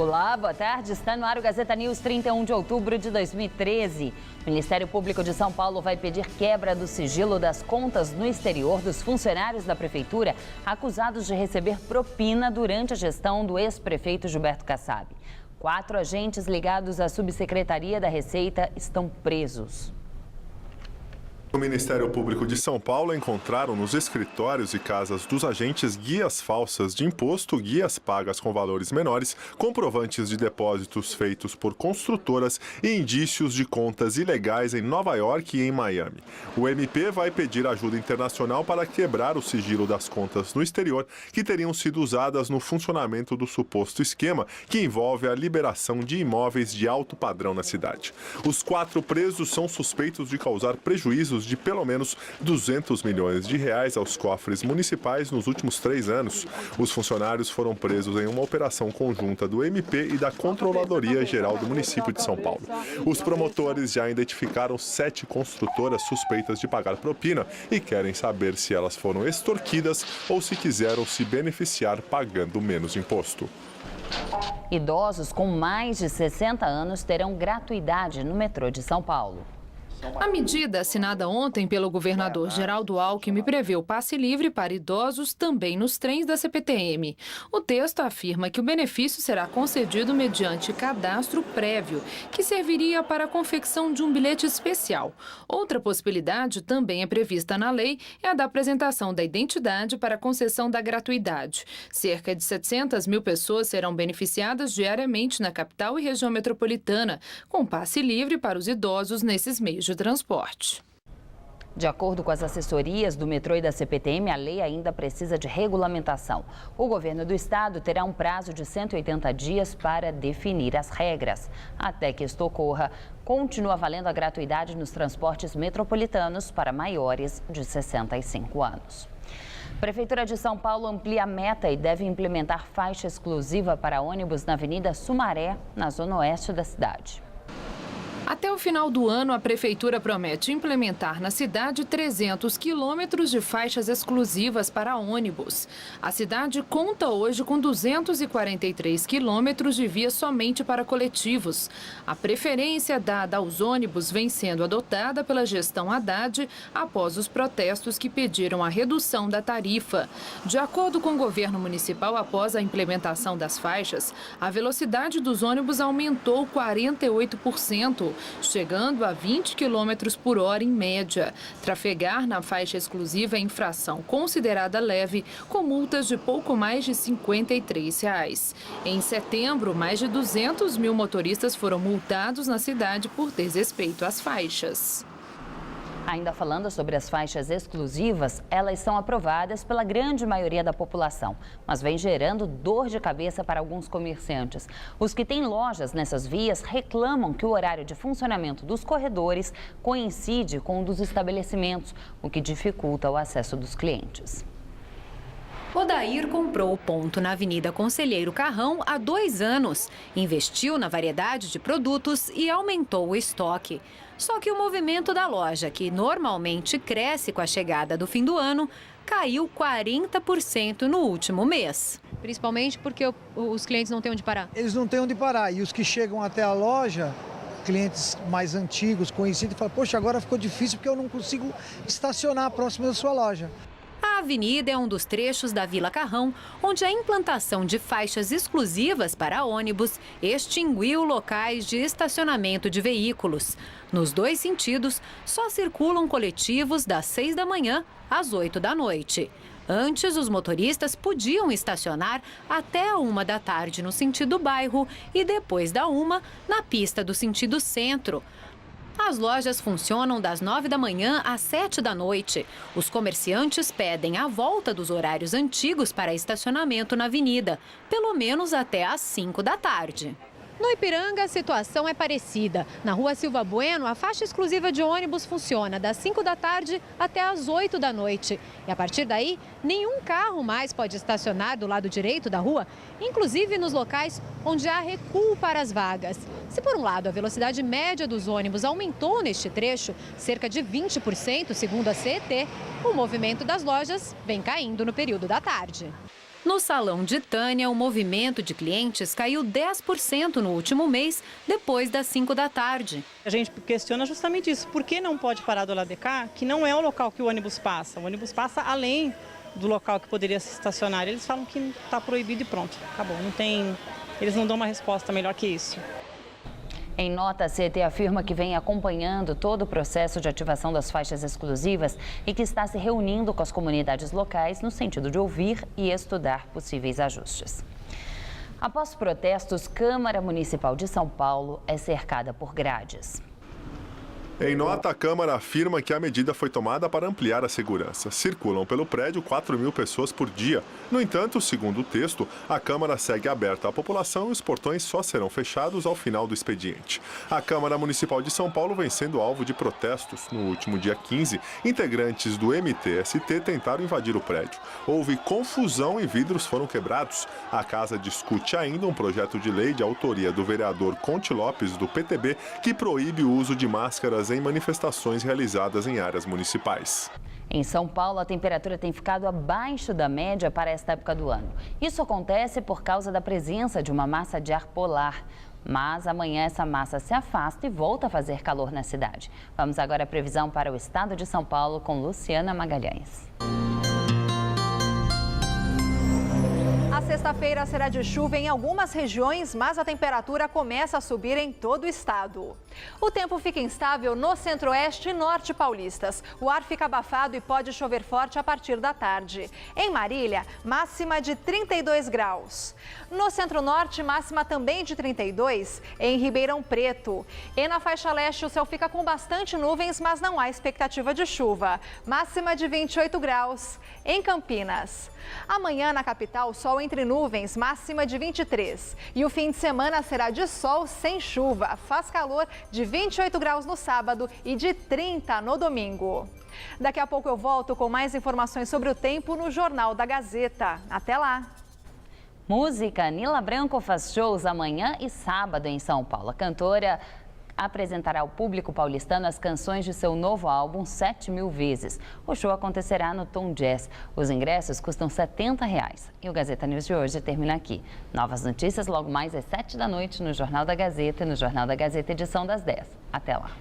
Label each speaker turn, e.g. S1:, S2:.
S1: Olá, boa tarde. Está no ar o Gazeta News, 31 de outubro de 2013. O Ministério Público de São Paulo vai pedir quebra do sigilo das contas no exterior dos funcionários da Prefeitura acusados de receber propina durante a gestão do ex-prefeito Gilberto Kassab. 4 agentes ligados à Subsecretaria da Receita estão presos.
S2: O Ministério Público de São Paulo encontraram nos escritórios e casas dos agentes guias falsas de imposto, guias pagas com valores menores, comprovantes de depósitos feitos por construtoras e indícios de contas ilegais em Nova York e em Miami. O MP vai pedir ajuda internacional para quebrar o sigilo das contas no exterior que teriam sido usadas no funcionamento do suposto esquema que envolve a liberação de imóveis de alto padrão na cidade. Os 4 presos são suspeitos de causar prejuízos de pelo menos 200 milhões de reais aos cofres municipais nos últimos 3 anos. Os funcionários foram presos em uma operação conjunta do MP e da Controladoria Geral do município de São Paulo. Os promotores já identificaram 7 construtoras suspeitas de pagar propina e querem saber se elas foram extorquidas ou se quiseram se beneficiar pagando menos imposto.
S1: Idosos com mais de 60 anos terão gratuidade no metrô de São Paulo.
S3: A medida assinada ontem pelo governador Geraldo Alckmin prevê o passe livre para idosos também nos trens da CPTM. O texto afirma que o benefício será concedido mediante cadastro prévio, que serviria para a confecção de um bilhete especial. Outra possibilidade, também é prevista na lei, é a da apresentação da identidade para a concessão da gratuidade. Cerca de 700 mil pessoas serão beneficiadas diariamente na capital e região metropolitana, com passe livre para os idosos nesses meios de transporte.
S1: De acordo com as assessorias do metrô e da CPTM, a lei ainda precisa de regulamentação. O governo do estado terá um prazo de 180 dias para definir as regras. Até que isto ocorra, continua valendo a gratuidade nos transportes metropolitanos para maiores de 65 anos. A Prefeitura de São Paulo amplia a meta e deve implementar faixa exclusiva para ônibus na Avenida Sumaré, na zona oeste da cidade.
S3: Até o final do ano, a Prefeitura promete implementar na cidade 300 quilômetros de faixas exclusivas para ônibus. A cidade conta hoje com 243 quilômetros de via somente para coletivos. A preferência dada aos ônibus vem sendo adotada pela gestão Haddad após os protestos que pediram a redução da tarifa. De acordo com o governo municipal, após a implementação das faixas, a velocidade dos ônibus aumentou 48%. Chegando a 20 km por hora em média. Trafegar na faixa exclusiva é infração considerada leve, com multas de pouco mais de R$ 53. Em setembro, mais de 200 mil motoristas foram multados na cidade por desrespeito às faixas.
S1: Ainda falando sobre as faixas exclusivas, elas são aprovadas pela grande maioria da população, mas vem gerando dor de cabeça para alguns comerciantes. Os que têm lojas nessas vias reclamam que o horário de funcionamento dos corredores coincide com o dos estabelecimentos, o que dificulta o acesso dos clientes.
S4: Odair comprou o ponto na Avenida Conselheiro Carrão há 2 anos, investiu na variedade de produtos e aumentou o estoque. Só que o movimento da loja, que normalmente cresce com a chegada do fim do ano, caiu 40% no último mês.
S5: Principalmente porque os clientes não têm onde parar.
S6: Eles não têm onde parar e os que chegam até a loja, clientes mais antigos, conhecidos, falam, poxa, agora ficou difícil porque eu não consigo estacionar próximo da sua loja.
S4: A avenida é um dos trechos da Vila Carrão, onde a implantação de faixas exclusivas para ônibus extinguiu locais de estacionamento de veículos. Nos 2 sentidos, só circulam coletivos das 6 da manhã às 8 da noite. Antes, os motoristas podiam estacionar até a 1 da tarde no sentido bairro e depois da 1 na pista do sentido centro. As lojas funcionam das 9 da manhã às 7 da noite. Os comerciantes pedem a volta dos horários antigos para estacionamento na avenida, pelo menos até às 5 da tarde.
S5: No Ipiranga, a situação é parecida. Na Rua Silva Bueno, a faixa exclusiva de ônibus funciona das 5 da tarde até às 8 da noite. E a partir daí, nenhum carro mais pode estacionar do lado direito da rua, inclusive nos locais onde há recuo para as vagas. Se por um lado a velocidade média dos ônibus aumentou neste trecho, cerca de 20%, segundo a CET, o movimento das lojas vem caindo no período da tarde.
S4: No Salão de Tânia, o movimento de clientes caiu 10% no último mês, depois das 5 da tarde.
S7: A gente questiona justamente isso. Por que não pode parar do lado de cá, que não é o local que o ônibus passa? O ônibus passa além do local que poderia se estacionar. Eles falam que está proibido e pronto, acabou. Eles não dão uma resposta melhor que isso.
S1: Em nota, a CET afirma que vem acompanhando todo o processo de ativação das faixas exclusivas e que está se reunindo com as comunidades locais no sentido de ouvir e estudar possíveis ajustes. Após protestos, Câmara Municipal de São Paulo é cercada por grades.
S2: Em nota, a Câmara afirma que a medida foi tomada para ampliar a segurança. Circulam pelo prédio 4.000 pessoas por dia. No entanto, segundo o texto, a Câmara segue aberta à população e os portões só serão fechados ao final do expediente. A Câmara Municipal de São Paulo vem sendo alvo de protestos. No último dia 15, integrantes do MTST tentaram invadir o prédio. Houve confusão e vidros foram quebrados. A casa discute ainda um projeto de lei de autoria do vereador Conte Lopes, do PTB, que proíbe o uso de máscaras em manifestações realizadas em áreas municipais.
S1: Em São Paulo, a temperatura tem ficado abaixo da média para esta época do ano. Isso acontece por causa da presença de uma massa de ar polar. Mas amanhã essa massa se afasta e volta a fazer calor na cidade. Vamos agora à previsão para o estado de São Paulo com Luciana Magalhães.
S8: A sexta-feira será de chuva em algumas regiões, mas a temperatura começa a subir em todo o estado. O tempo fica instável no centro-oeste e norte paulistas. O ar fica abafado e pode chover forte a partir da tarde. Em Marília, máxima de 32 graus. No centro-norte, máxima também de 32 em Ribeirão Preto. E na faixa leste, o céu fica com bastante nuvens, mas não há expectativa de chuva. Máxima de 28 graus. Em Campinas. Amanhã, na capital, sol entre nuvens, máxima de 23. E o fim de semana será de sol sem chuva. Faz calor de 28 graus no sábado e de 30 no domingo. Daqui a pouco eu volto com mais informações sobre o tempo no Jornal da Gazeta. Até lá!
S1: Música, Nila Branco faz shows amanhã e sábado em São Paulo. A cantora apresentará ao público paulistano as canções de seu novo álbum 7.000 vezes. O show acontecerá no Tom Jazz. Os ingressos custam R$ 70. E o Gazeta News de hoje termina aqui. Novas notícias logo mais às 7 da noite no Jornal da Gazeta e no Jornal da Gazeta edição das 10. Até lá.